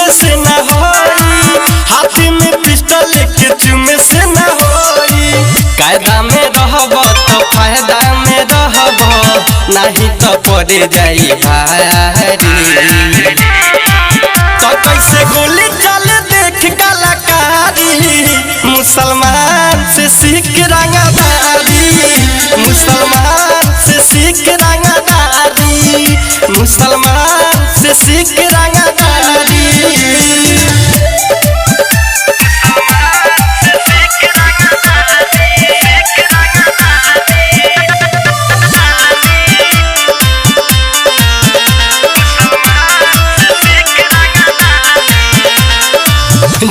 चुमे से न होई, हाथी में पिस्टल के चुमे से न होई। कायदा में रहब तो फायदा में रहब, नहीं तो पड़े जाई भारी। तो कैसे गोली चले देख कलाकारी, मुसलमान से सीख रंगदारी, मुसलमान से सीख रंगदारी, मुसलमान से सीख रंगदारी।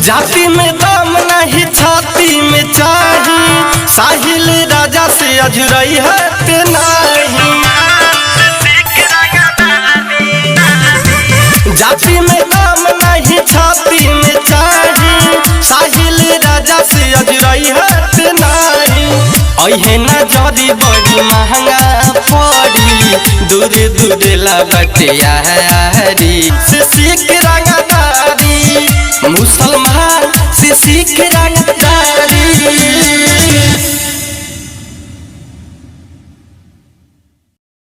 जाति में दम नहीं छाती में चाही, साहिल राजा से अजुरई है नहीं। जाति में दम नहीं छाती में चाही, साहिल राजा से अजुरई है नहीं। अहे न जदी बड़ी महंगा पड़ी, दूरे दूरे लबटियारी से सीख रंगदारी, मुसलमान से सीख रंगदारी।